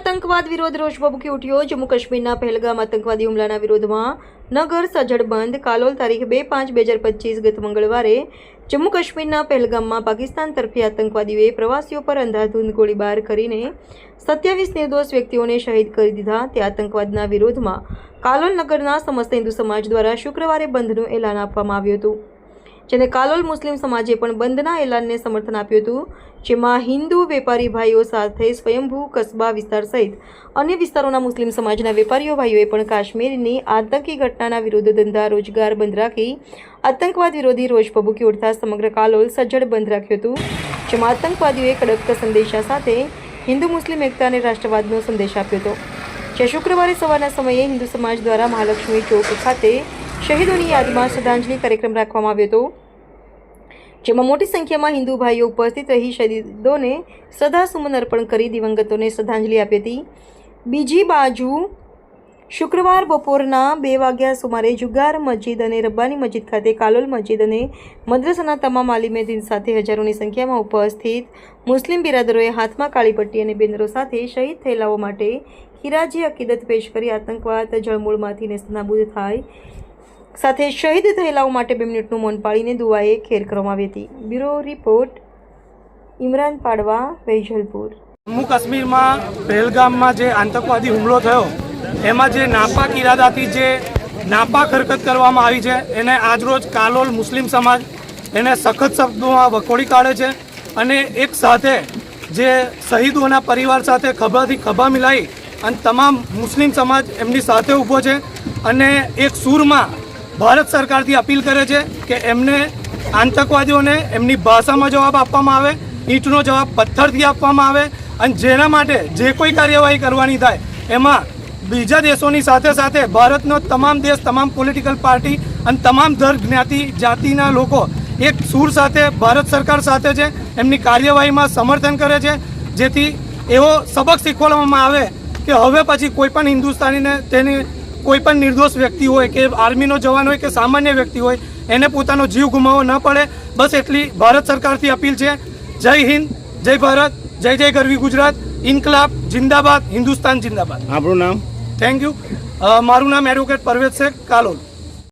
આતંકવાદ વિરોધ રોષ ભભૂકી ઉઠ્યો। જમ્મુ કાશ્મીરના પહેલગામ આતંકવાદી હુમલાના વિરોધમાં નગર સજ્જડ બંધ। કાલોલ તારીખ 2/5/2025 ગત મંગળવારે જમ્મુ કાશ્મીરના પહેલગામમાં પાકિસ્તાન તરફી આતંકવાદીઓએ પ્રવાસીઓ પર અંધાધૂંધ ગોળીબાર કરીને 27 નિર્દોષ વ્યક્તિઓને શહીદ કરી દીધા। તે આતંકવાદના વિરોધમાં કાલોલ નગરના સમસ્ત હિન્દુ સમાજ દ્વારા શુક્રવારે બંધનું એલાન આપવામાં આવ્યું હતું, જેને કાલોલ મુસ્લિમ સમાજે પણ બંધના એલાનને સમર્થન આપ્યું હતું, જેમાં હિન્દુ વેપારી ભાઈઓ સાથે સ્વયંભૂ કસ્બા વિસ્તાર સહિત અન્ય વિસ્તારોના મુસ્લિમ સમાજના વેપારીઓ ભાઈઓએ પણ કાશ્મીરની આતંકી ઘટનાના વિરુદ્ધ ધંધા રોજગાર બંધ રાખી આતંકવાદ વિરોધી રોષ ભભૂકી ઉઠતા સમગ્ર કાલોલ સજ્જડ બંધ રાખ્યું હતું, જેમાં આતંકવાદીઓએ કડક સંદેશા સાથે હિન્દુ મુસ્લિમ એકતા અને રાષ્ટ્રવાદનો સંદેશ આપ્યો હતો। જે શુક્રવારે સવારના સમયે હિન્દુ સમાજ દ્વારા મહાલક્ષ્મી ચોક ખાતે શહીદોની યાદમાં શ્રદ્ધાંજલિ કાર્યક્રમ રાખવામાં આવ્યો હતો, જેમાં મોટી સંખ્યામાં હિન્દુ ભાઈઓ ઉપસ્થિત રહી શહીદોને શ્રદ્ધાસુમન અર્પણ કરી દિવંગતોને શ્રદ્ધાંજલિ આપી હતી। બીજી બાજુ શુક્રવાર બપોરના 2 વાગ્યા સુમારે જુગાર મસ્જિદ અને રબ્બાની મસ્જિદ ખાતે કાલોલ મસ્જિદ અને મદ્રસાના તમામ આલિમે દિન સાથે હજારોની સંખ્યામાં ઉપસ્થિત મુસ્લિમ બિરાદરોએ હાથમાં કાળી પટ્ટી અને બેનરો સાથે શહીદ થયેલાઓ માટે હિરાજી અકીદત પેશ કરી આતંકવાદ જળમૂળમાંથી નેસ્તનાબૂદ થાય સાથે શહીદ થયેલાઓ માટે 2 મિનિટનું મૌન પાળીને દુઆએ ખેર કરવામાં આવી હતી। બ્યુરો રિપોર્ટ ઇમરાન પાડવા, વૈજલપુર। જમ્મુ કાશ્મીરમાં પહેલગામમાં જે આતંકવાદી હુમલો થયો એમાં જે નાપાક ઇરાદાથી જે નાપાક હરકત કરવામાં આવી છે એને આજરોજ કાલોલ મુસ્લિમ સમાજ એને સખત શબ્દોમાં વખોડી કાઢે છે અને એક સાથે જે શહીદોના પરિવાર સાથે ખભાથી ખભા મિલાવી અને તમામ મુસ્લિમ સમાજ એમની સાથે ઊભો છે અને એક સૂરમાં ભારત સરકારથી અપીલ કરે છે કે એમને આતંકવાદીઓને એમની ભાષામાં જવાબ આપવામાં આવે, ઈંટનો જવાબ પથ્થરથી આપવામાં આવે અને જેના માટે જે કોઈ કાર્યવાહી કરવાની થાય એમાં બીજા દેશોની સાથે સાથે ભારતનો તમામ દેશ, તમામ પોલિટિકલ પાર્ટી અને તમામ ધર્મ જ્ઞાતિ જાતિના લોકો એક સૂર સાથે ભારત સરકાર સાથે છે, એમની કાર્યવાહીમાં સમર્થન કરે છે, જેથી એવો સબક શીખવાડવામાં આવે કે હવે પછી કોઈપણ હિન્દુસ્તાનીને તેની કોઈપણ નિર્દોષ વ્યક્તિ હોય કે આર્મીનો જવાન હોય કે સામાન્ય વ્યક્તિ હોય એને પોતાનો જીવ ગુમાવવો ન પડે, બસ એટલી ભારત સરકારથી અપીલ છે। જય હિન્દ, જય ભારત, જય જય ગરવી ગુજરાત, ઇન્કલાબ જિંદાબાદ, હિન્દુસ્તાન જિંદાબાદ। આપણું નામ? Thank you. મારું નામ એડવોકેટ પરવેઝ શેખ, કાલોલ।